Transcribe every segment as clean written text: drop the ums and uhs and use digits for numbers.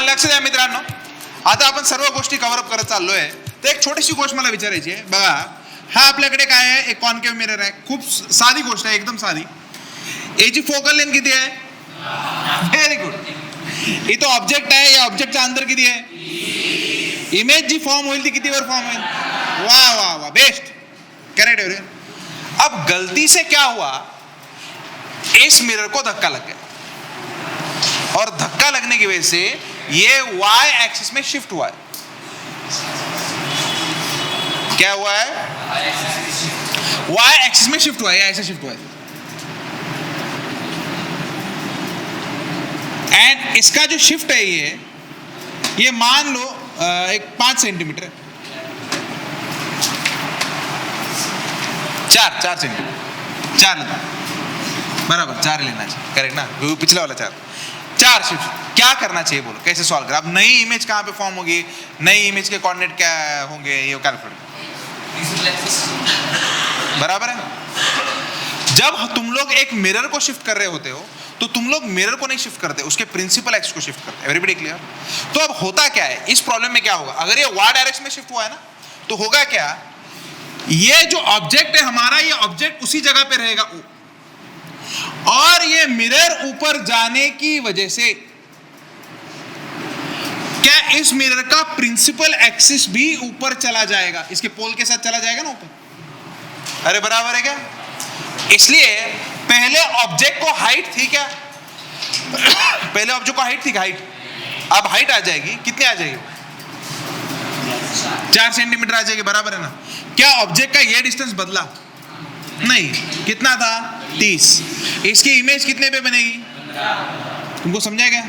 लक्ष द्या मित्रांनो. आता आपण सर्व गोष्टी कव्हरअप करत चाललोय. तर एक छोटीशी गोष्ट मला विचारायची आहे. बघा, हा आपल्याकडे काय आहे, एक कॉन्केव्ह मिरर आहे. खूप साधी गोष्ट आहे, एकदम साधी. याची फोकल लेंथ किती आहे? Very good. इथं ऑब्जेक्ट आहे, या ऑब्जेक्टचा अंतर किती आहे? इमेज जी फॉर्म होईल ती किती वर फॉर्म होईल? वाह वाह वाह, बेस्ट, करेक्ट है. अब गलती से क्या हुआ, इस मिरर को धक्का लग गया और धक्का लगने की वजह से ये y एक्सिस में शिफ्ट हुआ है. क्या हुआ है? y एक्सिस में शिफ्ट हुआ है, ऐसे शिफ्ट हुआ है. एंड इसका जो शिफ्ट है ये मान लो एक 5 सेंटीमीटर है. 4 सेंटीमीटर, 4 लेना बराबर, 4 लेना चाहिए, करेक्ट ना? पिछला वाला 4 शिफ्ट. क्या करना चाहिए बोलो, कैसे सॉल्व करें? अब नई इमेज कहाँ पे फॉर्म होगी, नई इमेज के कोऑर्डिनेट क्या होंगे, ये कैलकुलेट बराबर है. जब तुम लोग एक मिरर को शिफ्ट कर रहे होते हो तो तुम लोग मिरर को नहीं शिफ्ट करते, उसके प्रिंसिपल एक्सिस को शिफ्ट करते. Everybody clear? तो अब होता क्या है इस प्रॉब्लम में, क्या होगा अगर ये y डायरेक्शन में शिफ्ट हुआ है ना, तो होगा क्या, ये जो ऑब्जेक्ट है हमारा, ये ऑब्जेक्ट उसी जगह पे रहेगा और ये मिरर ऊपर जाने की वजह से क्या इस मिरर का प्रिंसिपल एक्सिस भी ऊपर चला जाएगा, इसके पोल के साथ चला जाएगा ना ऊपर. अरे बराबर है क्या? इसलिए पहले ऑब्जेक्ट को हाइट थी क्या, पहले ऑब्जेक्ट को हाइट थी, हाइट. अब हाइट आ जाएगी, कितनी आ जाएगी? 4 सेंटीमीटर आ जाएगी, बराबर है ना? क्या ऑब्जेक्ट का ये डिस्टेंस बदला? नहीं. कितना था? 30. इसकी इमेज कितने पे बनेगी? तुमको समझा क्या?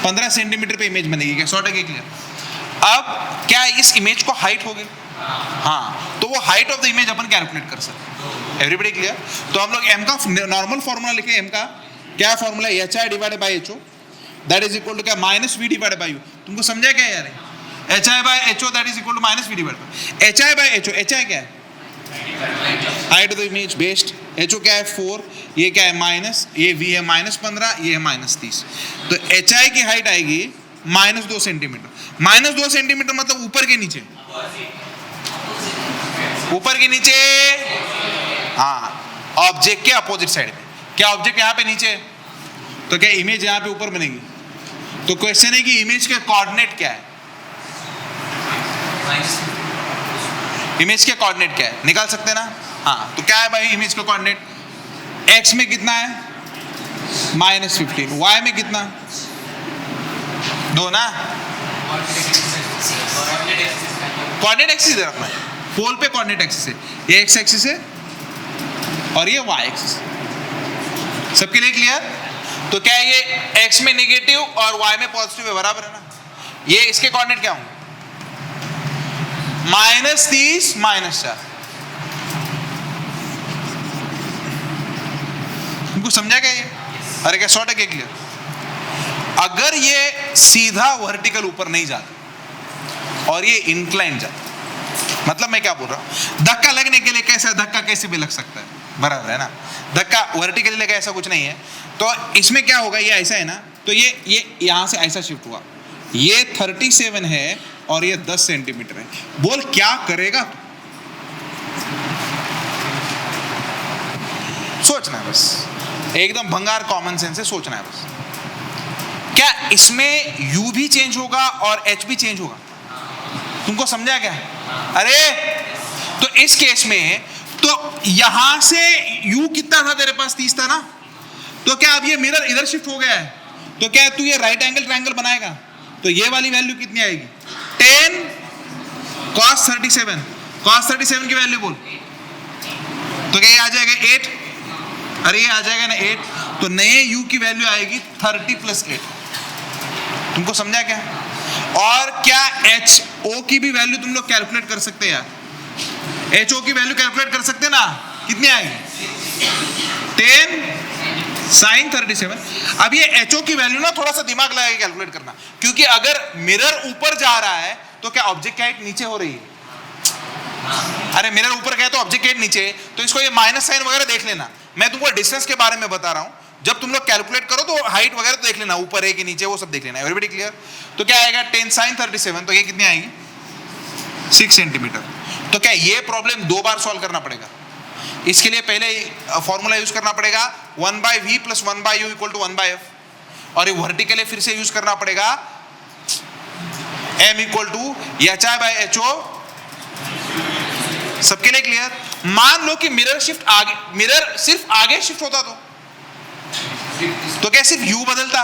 15 सेंटीमीटर पे इमेज बनेगी क्या? 100% क्लियर. अब क्या इस इमेज को हाइट होगी? हाँ, तो वो height of the image upon calculate कर सकते हैं. Everybody clear? तो हम लोग m का नॉर्मल फॉर्मूला लिखे. m का क्या फॉर्मूला है? HI divided by HO, that is equal to क्या? -V divided by U. तुमको समझा क्या यार? HI by HO that is equal to -V divided by HI by HO. HI क्या है? Height of the image based. HO क्या है? 4. ये क्या है? माइनस, ये V है -15, ये है -30. तो HI की हाइट आएगी -2 सेंटीमीटर. -2 सेंटीमीटर मतलब ऊपर के नीचे, ऊपर के नीचे, हाँ, ऑब्जेक्ट के अपोजिट साइड में. क्या ऑब्जेक्ट यहाँ पे नीचे, तो क्या इमेज यहाँ पे ऊपर बनेगी? तो क्वेश्चन है कि इमेज के कोऑर्डिनेट क्या है, इमेज के कोऑर्डिनेट क्या है, निकाल सकते हैं ना? हाँ, तो क्या है भाई इमेज का कोऑर्डिनेट? x में कितना है? -15. y में कितना? 2 ना? कोऑर्डिनेट एक्सिस रखना है, पोल पे कोऑर्डिनेट एक्सिस है. ये x एक्सिस है और ये y एक्सिस. सबके लिए क्लियर? तो क्या ये x में नेगेटिव और y में पॉजिटिव है, बराबर है ना? ये इसके कोऑर्डिनेट क्या होंगे? -30 -4. तुमको समझा क्या ये? अरे क्या 100% क्लियर? अगर ये सीधा वर्टिकल ऊपर नहीं जाता और ये इंक्लाइन जाता, मतलब मैं क्या बोल रहा हूं, धक्का लगने के लिए कैसा धक्का कैसे भी लग सकता है, बराबर है ना? धक्का वर्टिकली लगा ऐसा कुछ नहीं है. तो इसमें क्या होगा, ये ऐसा है ना, तो ये यहां से ऐसा शिफ्ट हुआ, ये 37 है और ये 10 सेंटीमीटर है. बोल क्या करेगा? सोचना है बस, एकदम भंगार कॉमन सेंस से सोचना है बस. क्या इसमें u भी चेंज होगा और h भी चेंज होगा? तुमको समझा क्या? अरे तो इस केस में तो यहां से u कितना था तेरे पास? 30 था ना? तो क्या अब ये मिरर इधर शिफ्ट हो गया है, तो क्या तू ये राइट एंगल ट्रायंगल बनाएगा, तो ये वाली वैल्यू कितनी आएगी? 10 cos 37. cos 37 की वैल्यू बोल, तो क्या ये आ जाएगा 8? अरे ये आ जाएगा ना 8. तो नए u की वैल्यू आएगी 30 + 8. तुमको समझा क्या? और क्या HO की भी वैल्यू तुम लोग कैलकुलेट कर सकते हैं यार? HO की वैल्यू कैलकुलेट कर सकते हैं ना? कितनी आएगी? 10 sin 37. अब ये HO की वैल्यू ना थोड़ा सा दिमाग लगा के कैलकुलेट करना, क्योंकि अगर मिरर ऊपर जा रहा है तो क्या ऑब्जेक्ट की हाइट नीचे हो रही है? अरे मिरर ऊपर गया तो ऑब्जेक्ट की हाइट नीचे, तो इसको ये माइनस साइन वगैरह देख लेना. मैं तुमको डिस्टेंस के बारे में बता रहा हूं. जब तुम लोग कैलकुलेट करो तो हाइट वगैरह तो देख लेना, ऊपर है कि नीचे, वो सब देख लेना। Everybody clear? तो क्या आएगा 10 sin 37, तो ये कितनी आएगी 6 सेंटीमीटर। तो क्या ये प्रॉब्लम 2 बार सॉल्व करना पड़ेगा? इसके लिए पहले फॉर्मूला यूज करना पड़ेगा 1/v + 1/u = 1/f, और ये वर्टिकली फिर से यूज करना पड़ेगा m = hi/ho। सबके लिए क्लियर? मान लो कि मिरर सिर्फ आगे शिफ्ट होता तो क्या सिर्फ u बदलता?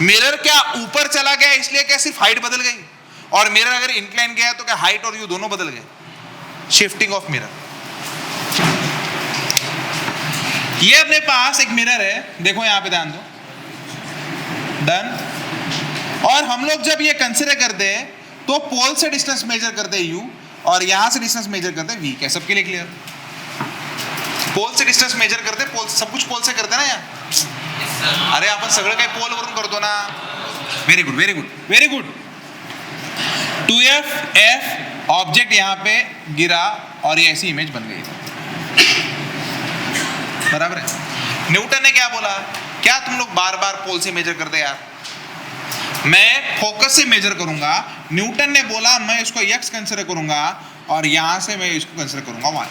मिरर क्या ऊपर चला गया इसलिए क्या सिर्फ हाइट बदल गई? और मिरर अगर इंक्लाइन गया तो क्या हाइट और u दोनों बदल गए? Shifting of mirror. ये अपने पास एक मिरर है, देखो यहां पे ध्यान दो, डन। और हम लोग जब ये कंसीडर करते हैं तो पोल से डिस्टेंस मेजर करते हैं u, और यहां से डिस्टेंस मेजर करते हैं v। क्या सबके लिए क्लियर? पोल से डिस्टेंस मेजर करते, पोल सब कुछ पोल से करते ना यार। अरे आपण सगळं काही पोल वरून करतो ना। Very good, very good, very good. 2f object यहां पे गिरा और ये ऐसी इमेज बन गई, बराबर है। न्यूटन ने क्या बोला? क्या तुम लोग बार बार पोल से मेजर करते यार? मैं फोकस से मेजर करूंगा। न्यूटन ने बोला मैं इसको x कंसीडर करूंगा और यहां से मैं इसको कंसीडर करूंगा y,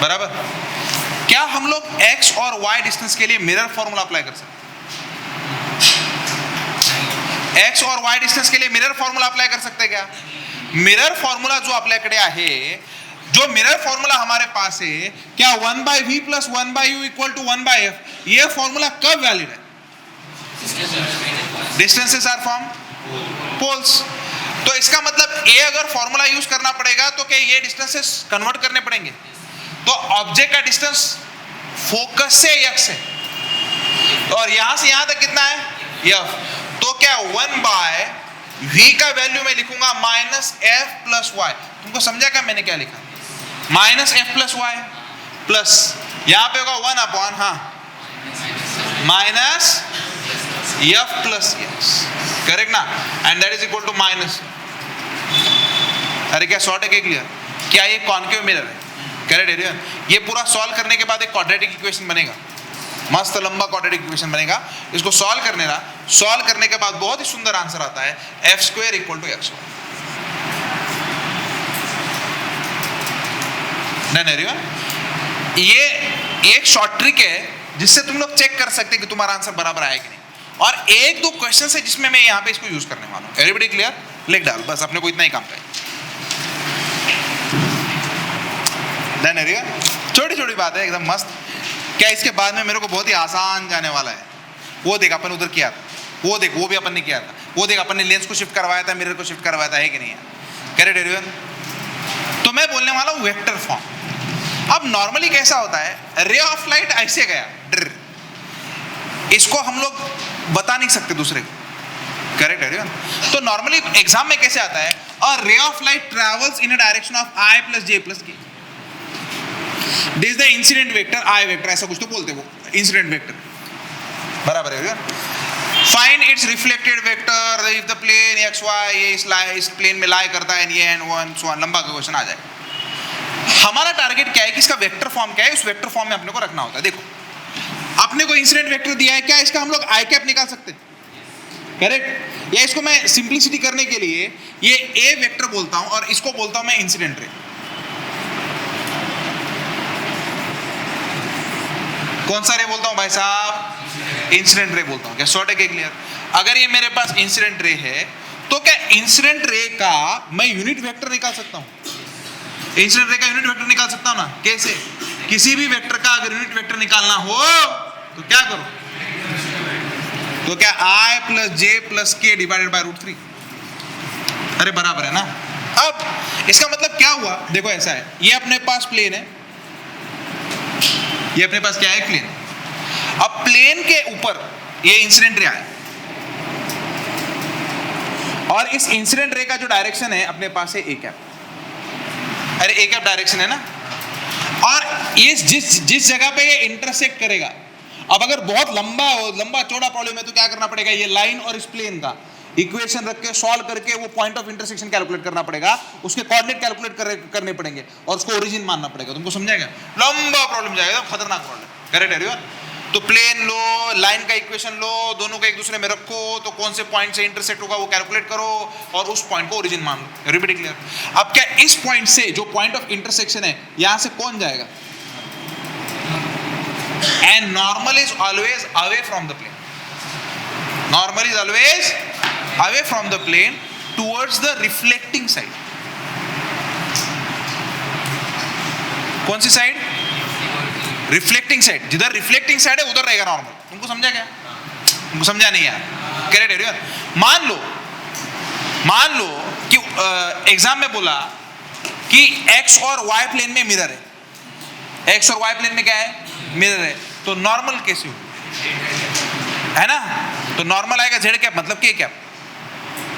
बराबर। क्या हम लोग x और y डिस्टेंस के लिए मिरर फॉर्मूला अप्लाई कर सकते? x और y डिस्टेंस के लिए मिरर फॉर्मूला अप्लाई कर सकते क्या? मिरर फॉर्मूला जो आपल्याकडे आहे, जो मिरर फॉर्मूला हमारे पास है, क्या 1/v + 1/u = 1/f, ये फॉर्मूला कब वैलिड है? Distances are from poles. तो इसका मतलब ए अगर फॉर्मूला यूज करना पड़ेगा तो क्या ये डिस्टेंसेस कन्वर्ट करने पड़ेंगे? तो ऑब्जेक्ट का डिस्टेंस फोकस से x है, और यहां से यहां तक कितना है f। तो क्या 1/v का वैल्यू मैं लिखूंगा -f + y। तुमको समझा क्या मैंने क्या लिखा? -f + y प्लस यहां पे होगा 1/, हाँ, -f + x, करेक्ट ना? And that is equal to minus. अरे क्या शॉर्ट है? क्या क्लियर? क्या ये कॉन्केव मिरर है? Correct area. ये पूरा सॉल्व करने के बाद एक क्वाड्रेटिक इक्वेशन बनेगा, मस्त लंबा क्वाड्रेटिक इक्वेशन बनेगा। इसको सॉल्व करने के बाद बहुत ही सुंदर आंसर आता है, f² = x। Done area. ये एक शॉर्ट ट्रिक है जिससे तुम लोग चेक कर सकते हैं कि तुम्हारा आंसर बराबर आया कि नहीं। और 1-2 क्वेश्चन है जिसमें मैं यहां पे इसको यूज करने वाला हूं। Everybody clear? लिख डाल, बस अपने को इतना ही काम है। Done area. छोटी छोटी बात है, एकदम मस्त। क्या इसके बाद में मेरे को बहुत ही आसान जाने वाला है। वो देख अपन उधर किया था, वो देख वो भी अपन ने किया था, वो देख अपन ने लेंस को शिफ्ट करवाया था, मिरर को शिफ्ट करवाया था, है कि नहीं है? Correct area. तो मैं बोलने वाला हूं वेक्टर फॉर्म। अब नॉर्मली कैसा होता है, रे ऑफ लाइट ऐसे गया, इसको हम लोग बता नहीं सकते दूसरे को, करेक्ट है? तो नॉर्मली एग्जाम में कैसे आता है, a ray of light travels in a direction of i + j + k, this is the incident vector i vector, ऐसा कुछ तो बोलते हैं वो इंसिडेंट वेक्टर, बराबर है? Find its reflected vector if the plane xy ये इस प्लेन में लाई करता है, ये एंड वन सो लंबा क्वेश्चन आ जाए। हमारा टारगेट क्या है कि इसका वेक्टर फॉर्म क्या है, उस वेक्टर फॉर्म में अपने को रखना होता है। देखो अपने को इंसिडेंट वेक्टर दिया है, क्या इसका हम लोग आई कैप निकाल सकते हैं? करेक्ट। या इसको मैं सिंपलिसिटी करने के लिए ये ए वेक्टर बोलता हूं और इसको बोलता हूं मैं इंसिडेंट रे। कौन सा रे बोलता हूं भाई साहब? इंसिडेंट रे बोलता हूं। क्या शॉर्ट है? क्या क्लियर? अगर ये मेरे पास इंसिडेंट रे है तो क्या इंसिडेंट रे का मैं यूनिट वेक्टर निकाल सकता हूं? इंसिडेंट रे का यूनिट वेक्टर निकाल सकता हूं ना? कैसे? किसी भी वेक्टर का अगर यूनिट वेक्टर निकालना हो तो क्या करो? तो क्या i + j + k / √3। अरे बराबर है ना? अब इसका मतलब क्या हुआ, देखो ऐसा है, ये अपने पास प्लेन है, ये अपने पास क्या है? प्लेन। अब प्लेन के ऊपर ये इंसिडेंट रे आया और इस इंसिडेंट रे का जो डायरेक्शन है अपने पास है a कैप। अरे a कैप डायरेक्शन है ना? और ये जिस जगह पे ये इंटरसेक्ट करेगा, अब अगर बहुत लंबा चौड़ा प्रॉब्लम है तो क्या करना पड़ेगा, ये लाइन और इस प्लेन का इक्वेशन रख के सॉल्व करके वो पॉइंट ऑफ इंटरसेक्शन कैलकुलेट करना पड़ेगा, उसके कोऑर्डिनेट कैलकुलेट करने पड़ेंगे और उसको ओरिजिन मानना पड़ेगा। तुमको समझाएगा? लंबा प्रॉब्लम जाएगा, खतरनाक प्रॉब्लम। करेक्ट है? तो प्लेन लो, लाइन का इक्वेशन लो, दोनों को एक दूसरे में रखो, तो कौन से पॉइंट से इंटरसेक्ट होगा वो कैलकुलेट करो और उस पॉइंट को ओरिजिन मान लो. Everybody clear? अब क्या इस पॉइंट से जो पॉइंट ऑफ इंटरसेक्शन है यहां से कौन जाएगा? And normal is always away from the plane. Normal is always away from the plane towards the reflecting side. कौन सी साइड? Reflecting side. जिधर रिफ्लेक्टिंग साइड है उधर रहेगा नॉर्मल. तुमको समझा क्या? तुमको समझा नहीं यार? Correct everyone. मान लो कि एग्जाम में बोला कि एक्स और वाई प्लेन में मिरर है. एक्स और वाई प्लेन में क्या है? मिरर है. तो नॉर्मल कैसे हो? है ना? तो नॉर्मल आएगा जेड कैप मतलब के कैप.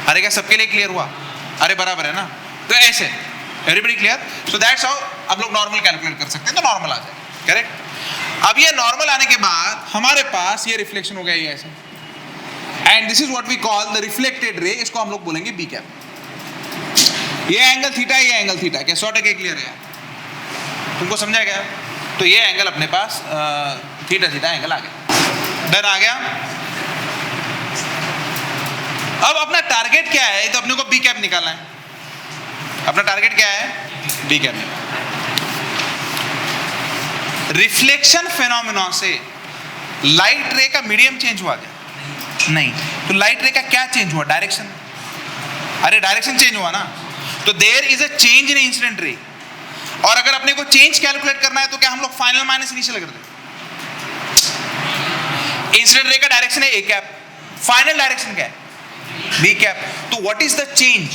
अरे क्या सबके लिए क्लियर हुआ? अरे बराबर है ना? तो ऐसे everybody clear? So that's how आप लोग नॉर्मल कैलकुलेट कर सकते हैं. तो नॉर्मल आ जाएगा. करेक्ट. अब ये नॉर्मल आने के बाद हमारे पास ये रिफ्लेक्शन हो गया ये ऐसे, and this is what we call the reflected ray. इसको हम लोग बोलेंगे बी कैप. ये एंगल थीटा, ये एंगल थीटा. क्या 100% क्लियर है? तुमको समझा गया? तो ये एंगल अपने पास थीटा थीटा एंगल आ गया. डन आ गया. अब अपना टारगेट क्या है? तो अपने को बी कैप निकालना है. अपना टारगेट क्या है? B cap. रिफ्लेक्शन फेनोमेना से लाइट रे का मीडियम चेंज हुआ क्या? नहीं. तो लाइट रे का क्या चेंज हुआ? डायरेक्शन. अरे डायरेक्शन चेंज हुआ ना. तो there is a change in incident ray. और अगर अपने को चेंज कैलकुलेट करना है तो क्या हम लोग फाइनल माइनस इनिशियल करते हैं? इंसिडेंट रे का डायरेक्शन है ए कैप, फाइनल डायरेक्शन क्या है? B cap. तो what is the change?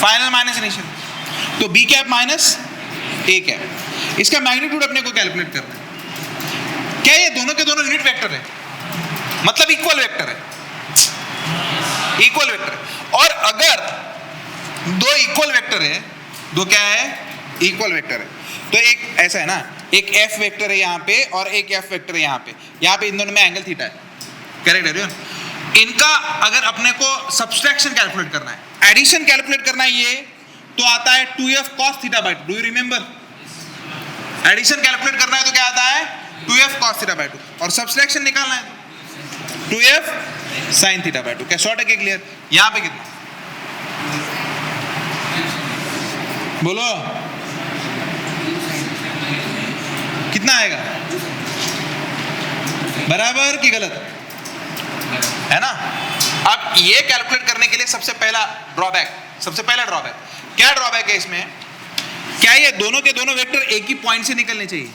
Final minus initial. तो B cap minus A cap. इसका मैग्नीट्यूड अपने को कैलकुलेट करना है. क्या ये दोनों के दोनों यूनिट वेक्टर है? मतलब इक्वल वेक्टर है. Equal vector. और अगर दो इक्वल वेक्टर है, दो क्या है? इक्वल वेक्टर है. तो एक ऐसा है ना, एक एफ वेक्टर है यहाँ पे और एक एफ वेक्टर है यहाँ पे. यहाँ पे इन दोनों में एंगल थीटा है. करेक्ट है? इनका अगर अपने को सब्सट्रैक्शन कैलकुलेट करना है, एडिशन कैलकुलेट करना है, ये तो आता है 2f cos theta by 2. Do you remember? Addition calculate करना है तो क्या आता है? 2f cos theta by 2. और सब्सट्रैक्शन निकालना है 2f sin थीटा बाय 2. क्या 100% क्लियर? यहाँ पे कितना बोलो? कितना आएगा? बराबर कि गलत? है ना? अब ये कैलकुलेट करने के लिए सबसे पहला ड्रॉबैक क्या ड्रॉबैक है इसमें? क्या ये दोनों के दोनों वेक्टर एक ही पॉइंट से निकलने चाहिए?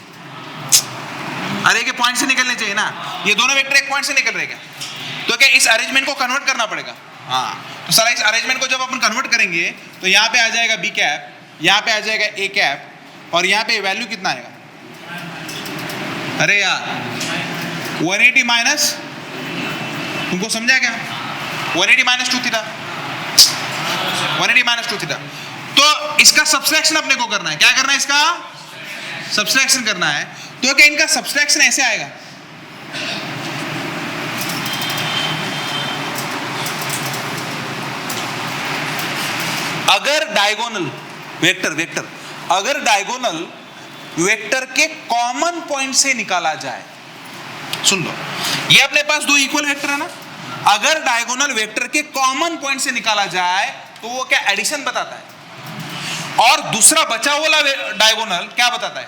अरे एक पॉइंट से निकलने चाहिए ना. ये दोनों वेक्टर एक पॉइंट से निकल रहे क्या? तो क्या इस अरेंजमेंट को कन्वर्ट करना पड़ेगा? हाँ. तो साला इस अरेंजमेंट को जब अपन कन्वर्ट करेंगे तो यहाँ पे आ जाएगा बी कैप, यहाँ पे आ जाएगा ए कैप, और यहाँ पे वैल्यू कितना आएगा? अरे यार 180 माइनस, तुमको समझा क्या? 180 माइनस 2 थीटा. 180 minus 2 theta. तो इसका सब्सट्रैक्शन अपने को करना है. क्या करना है? इसका सब्सट्रैक्शन करना है. तो क्या इनका सब्सट्रैक्शन ऐसे आएगा? अगर डायगोनल वेक्टर अगर डायगोनल वेक्टर के कॉमन पॉइंट से निकाला जाए, सुन लो, ये अपने पास दो इक्वल वेक्टर है ना. अगर डायगोनल वेक्टर के कॉमन पॉइंट से निकाला जाए तो वो क्या? एडिशन बताता है. और दूसरा बचा वाला डायगोनल क्या बताता है?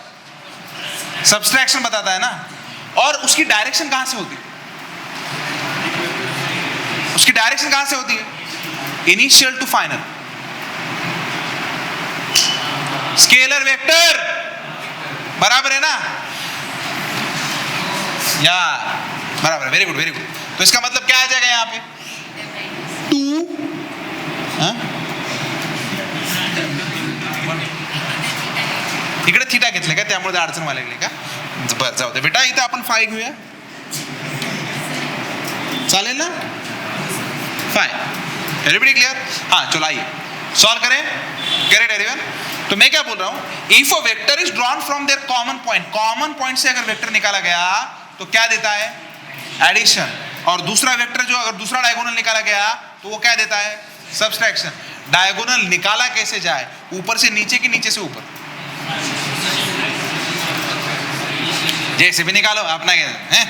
सब्सट्रैक्शन बताता है ना. और उसकी डायरेक्शन कहां से होती है? उसकी डायरेक्शन कहां से होती है? Initial to final. Scalar vector बराबर है ना यार? बराबर. Very good, very good. तो इसका मतलब क्या आ जाएगा यहाँ पे? 2 इकडे थीटा घेतले का, त्यामुळे अडचण व्हायला लागली का? बरं, जाऊ दे बेटा. इथं आपण 5 घेऊया, चालेल ना? 5. Everybody clear? हाँ, चलो आइए सॉल्व करें. Correct everyone? तो मैं क्या बोल रहा हूं? If a vector is drawn from their common point से अगर वेक्टर निकाला गया तो क्या देता है? एडिशन. और दूसरा वेक्टर जो अगर दूसरा डायगोनल निकाला गया तो वो क्या देता है? सब्सट्रैक्शन. डायगोनल निकाला कैसे जाए? ऊपर से नीचे कि नीचे से ऊपर? जैसे भी निकालो अपना क्या है।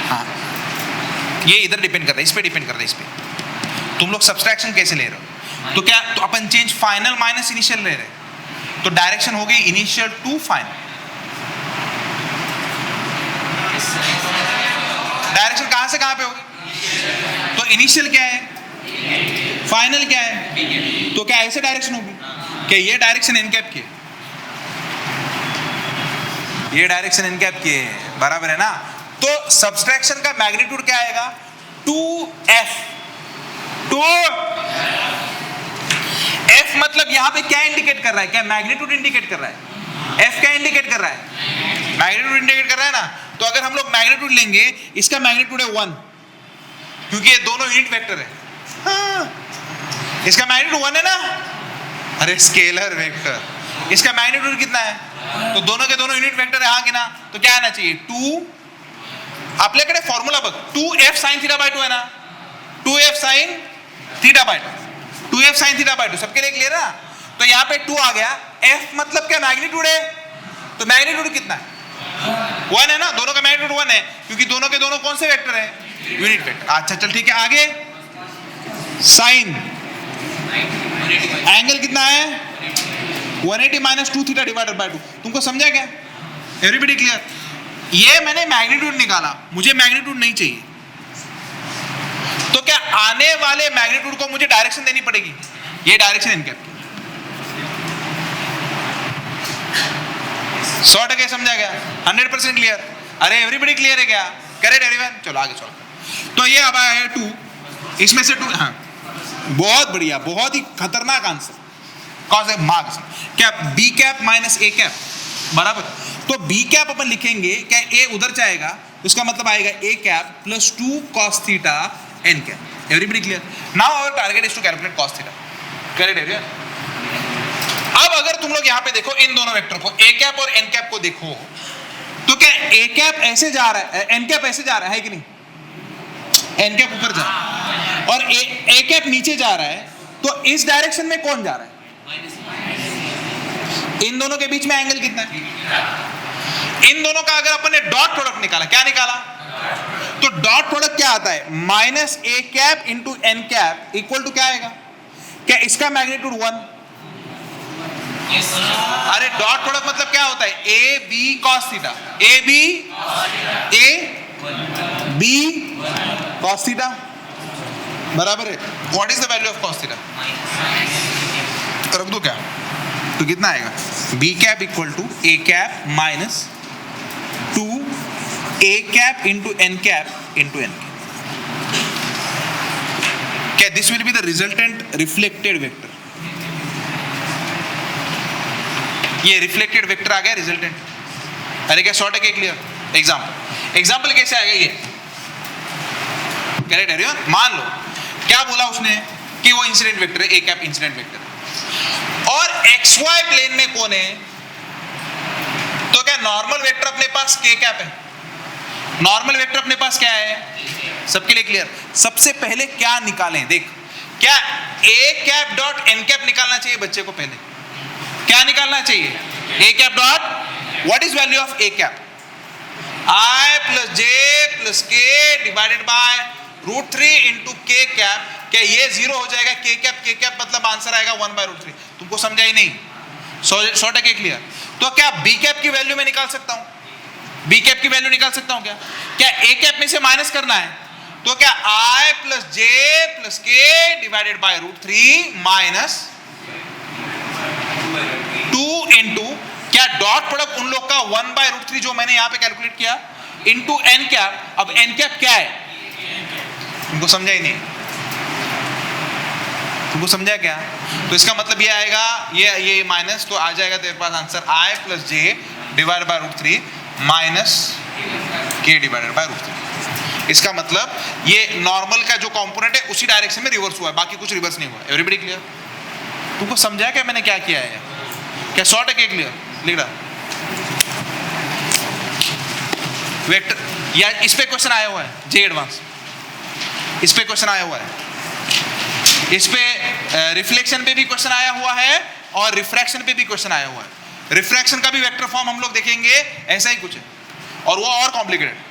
हाँ, ये इधर डिपेंड कर रहा है, इस पे डिपेंड कर रहा है, इस पे तुम लोग सब्सट्रैक्शन कैसे ले रहे हो। तो क्या तो अपन चेंज फाइनल माइनस इनिशियल ले रहे हैं, तो डायरेक्शन हो गई इनिशियल टू फाइनल। डायरेक्शन कहां से कहां पे होगी, तो इनिशियल क्या है, फाइनल क्या है, तो क्या ऐसे डायरेक्शन होगी, क्या ये डायरेक्शन एन कैप की है, ये डायरेक्शन एन कैप की है, बराबर है ना। तो सब्सट्रैक्शन का मैग्नीट्यूड क्या आएगा, 2f। 2f मतलब यहां पे क्या इंडिकेट कर रहा है, क्या मैग्नीट्यूड इंडिकेट कर रहा है, f क्या इंडिकेट कर रहा है, मैग्नीट्यूड इंडिकेट कर रहा है ना। तो अगर हम लोग मैग्नीट्यूड लेंगे, इसका मैग्नीट्यूड है 1, क्योंकि ये दोनों यूनिट वेक्टर है। हाँ, इसका मैग्नीट्यूड 1 है ना, अरे स्केलर वेक्टर, इसका मैग्नीट्यूड कितना है, तो दोनों के दोनों यूनिट वेक्टर है, हाँ कि ना। तो क्या आना चाहिए, 2 आपल्याकडे फॉर्म्युला बघ, 2f sin थीटा बाय 2 है ना, 2f sin theta by 2, 2f sin theta by 2 सबके लिए क्लियर है ना। तो यहाँ पे 2 आ गया, f मतलब क्या मैग्नीट्यूड है, तो मैग्नीट्यूड कितना है, 1 है ना, दोनों का मैग्नीट्यूड 1 है, क्योंकि दोनों के दोनों कौन से वेक्टर है, यूनिट वेक्टर। अच्छा चल ठीक है, आगे साइन एंगल कितना है, 180 माइनस 2 थीटा डिवाइडेड बाय 2। तुमको समझा क्या, एवरीबॉडी क्लियर। ये मैंने मैग्नीट्यूड निकाला, मुझे मैग्नीट्यूड नहीं चाहिए, तो क्या आने वाले मैग्नीट्यूड को मुझे डायरेक्शन देनी पड़ेगी, ये डायरेक्शन एन कैप। 100% समझा गया, 100% क्लियर। अरे एवरीबॉडी क्लियर है क्या, करेक्ट एवरीवन। चलो आगे चलो। तो ये अब आया है 2, इसमें से 2, हाँ बहुत बढ़िया, बहुत ही खतरनाक आंसर, कौन सा मार्क्स, क्या B cap minus A cap बराबर। तो बी कैप अपन लिखेंगे, क्या ए उधर जाएगा, उसका मतलब आएगा A cap plus 2 cos theta N cap. Everybody clear. Now our target is to calculate cos theta, correct everyone. अब अगर तुम लोग यहां पे देखो इन दोनों वेक्टर को, ए कैप और एन कैप को देखो, तो क्या ए कैप ऐसे जा रहा है, एन कैप ऐसे जा रहा है कि नहीं, एन कैप ऊपर जा रहा है और ए कैप नीचे जा रहा है, तो इस डायरेक्शन में कौन जा रहा है, इन दोनों के बीच में एंगल कितना है, इन दोनों का अगर अपन ने डॉट प्रोडक्ट निकाला, क्या निकाला, तो डॉट प्रोडक्ट क्या आता है, minus A cap into N cap equal to क्या आएगा, क्या इसका मैग्नीट्यूड 1। अरे डॉट प्रोडक्ट मतलब क्या होता है, A B cos theta, A B A B cos theta बराबर है। What is the value of cos theta, रख दो क्या, तो कितना आएगा, B cap equal to A cap minus 2 A cap into N cap into N cap. क्या this will be the resultant reflected vector, ये रिफ्लेक्टेड वेक्टर आ गया रिजल्टेंट। अरे क्या 100% क्लियर। एग्जाम्पल कैसे आएगा ये, करेक्ट एवरीवन। मान लो क्या बोला उसने कि वो इंसिडेंट वेक्टर है, ए कैप इंसिडेंट वेक्टर, और एक्स वाई प्लेन में कौन है, तो क्या नॉर्मल वेक्टर अपने पास के कैप है, नॉर्मल वेक्टर अपने पास क्या है, सबके लिए क्लियर। सबसे पहले क्या निकालें, देख क्या A cap dot N cap निकालना चाहिए बच्चे को, पहले क्या निकालना चाहिए, A cap dot, what is value of A cap, I plus J plus K divided by root 3 into K cap. क्या ये 0 हो जाएगा, के कैप मतलब आंसर आएगा 1/√3। तुमको समझा ही नहीं, 100% क्लियर। तो क्या बी कैप की वैल्यू में निकाल सकता हूं, बी कैप की वैल्यू निकाल सकता हूं क्या ए कैप में से माइनस करना है, तो क्या आई plus J plus K divided by √3 minus 2 into क्या डॉट प्रोडक्ट उन लोग का 1/√3 जो मैंने यहां पे कैलकुलेट किया इंटू एन कैप। अब एन कैप क्या है, तुमको समझा ही नहीं, तुमको समझा क्या, तो इसका मतलब ये आएगा, ये माइनस, तो आ जाएगा तेरे पास answer I plus J divide by √3 minus K divided by √3। इसका मतलब ये नॉर्मल का जो कंपोनेंट है उसी डायरेक्शन में रिवर्स हुआ है, बाकी कुछ रिवर्स नहीं हुआ। एवरीबॉडी क्लियर, तुमको समझा क्या मैंने क्या किया है, क्या 100% क्लियर लिख रहा वेक्टर, या इस पे क्वेश्चन आया हुआ है जे एडवांस, इस पे क्वेश्चन आया हुआ है, इस पे रिफ्लेक्शन पे भी क्वेश्चन आया हुआ है और रिफ्रैक्शन पे भी क्वेश्चन आया हुआ है। रिफ्रैक्शन का भी वेक्टर फॉर्म हम लोग देखेंगे, ऐसा ही कुछ है, और वो और complicated.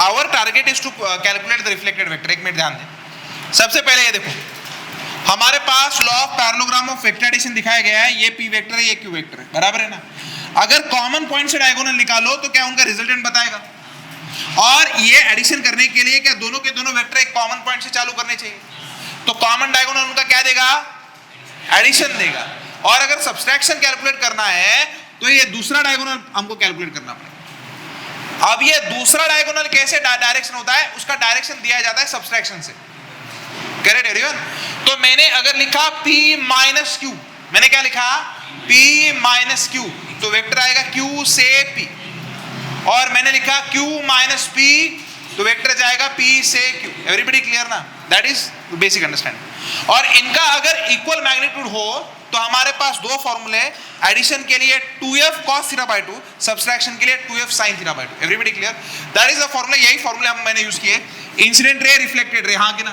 Our target is to calculate the reflected vector. एक मिनट ध्यान दें। सबसे पहले ये देखो, हमारे पास law of parallelogram of vector addition दिखाया गया है, ये पी वेक्टर है, ये क्यू वेक्टर है, बराबर है ना। अगर कॉमन पॉइंट से डायगोनल निकालो तो क्या उनका रिजल्टेंट बताएगा, और ये एडिशन करने के लिए क्या दोनों के दोनों वेक्टर एक कॉमन पॉइंट से चालू करने चाहिए, तो कॉमन डायगोनल उनका क्या देगा, एडिशन देगा। और अगर सब्सट्रैक्शन कैलकुलेट करना है तो ये दूसरा डायगोनल हमको कैलकुलेट करना पड़ेगा। अब ये दूसरा डायगोनल कैसे डायरेक्शन होता है, उसका डायरेक्शन दिया जाता है सब्सट्रैक्शन से, करेक्ट एवरीवन। तो मैंने अगर लिखा P माइनस Q, मैंने क्या लिखा P माइनस Q, तो वेक्टर आएगा Q से P, और मैंने लिखा Q माइनस P, तो वेक्टर जाएगा P से Q। एवरीबडी क्लियर ना, दैट इज बेसिक अंडरस्टैंडिंग। और इनका अगर इक्वल मैग्नीट्यूड हो तो हमारे पास दो फॉर्मूले, एडिशन के लिए 2f cos theta by 2, subtraction के लिए 2f sin theta by 2। Everybody clear, that is the formula. यही फॉर्मूले हम मैंने यूज किए, इंसिडेंट रे रिफ्लेक्टेड रे, हाँ कि ना,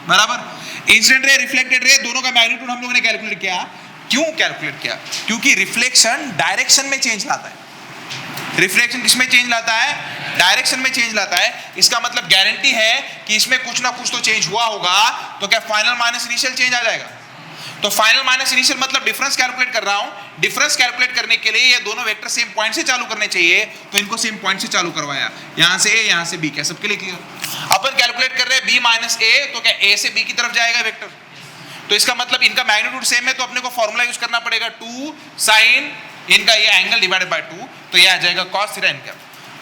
बराबर। इंसिडेंट रे रिफ्लेक्टेड रे दोनों का मैग्नीट्यूड हम लोगों ने कैलकुलेट किया। क्यों कैलकुलेट किया, क्योंकि रिफ्लेक्शन डायरेक्शन में चेंज लाता है। रिफ्लेक्शन किसमें चेंज लाता है, डायरेक्शन में चेंज लाता है। इसका मतलब गारंटी है कि इसमें कुछ ना कुछ तो चेंज हुआ होगा, तो क्या फाइनल माइनस इनिशियल चेंज आ जाएगा। तो फाइनल माइनस इनिशियल मतलब डिफरेंस कैलकुलेट कर रहा हूं। डिफरेंस कैलकुलेट करने के लिए ये दोनों वेक्टर सेम पॉइंट से चालू करने चाहिए, तो इनको सेम पॉइंट से चालू करवाया, यहां से ए यहां से बी। क्या सबके लिए क्लियर। अपन कैलकुलेट कर रहे हैं b माइनस ए, तो क्या a से b की तरफ जाएगा वेक्टर, तो इसका मतलब इनका मैग्नीट्यूड सेम है, तो अपने को फॉर्मूला यूज करना पड़ेगा 2 sin इनका ये एंगल डिवाइडेड बाय 2, तो ये आ जाएगा cos थीटा इनका।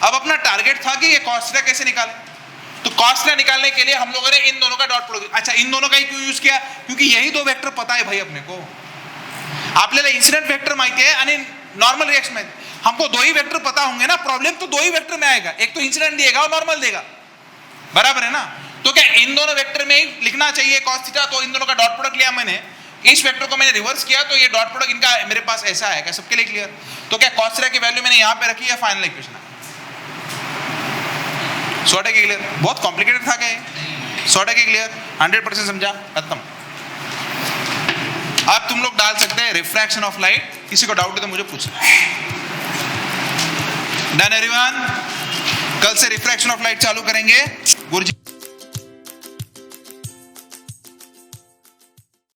अब अपना टारगेट था कि ये cos थीटा कैसे निकालें, तो cos थीटा निकालने के लिए हम लोगों ने इन दोनों का डॉट प्रोडक्ट, अच्छा इन दोनों का ही क्यों यूज किया, क्योंकि यही दो वेक्टर पता है भाई अपने को। आपल्याला इंसिडेंट वेक्टर माहिती आहे आणि नॉर्मल रिएक्शन में हमको दो ही वेक्टर पता होंगे ना, प्रॉब्लम तो दो ही वेक्टर में आएगा, एक तो इंसिडेंट देगा और नॉर्मल देगा, बराबर है ना। तो क्या इन दोनों वेक्टर में ही लिखना चाहिए cos थीटा, तो इन दोनों का डॉट प्रोडक्ट लिया मैंने, इस वेक्टर को मैंने रिवर्स किया, तो ये डॉट प्रोडक्ट इनका मेरे पास ऐसा है। क्या सबके लिए क्लियर। तो क्या cos थीटा की वैल्यू मैंने यहां पे रखी है, फाइनल इक्वेशन है। 100% क्लियर, बहुत कॉम्प्लिकेटेड था क्या ये, 100% क्लियर, 100% समझा, खत्म। अब तुम लोग डाल सकते हैं रिफ्रैक्शन ऑफ लाइट, किसी को डाउट है तो मुझे पूछ। डन एवरीवन, कल से रिफ्रैक्शन ऑफ लाइट चालू करेंगे गुरुजी।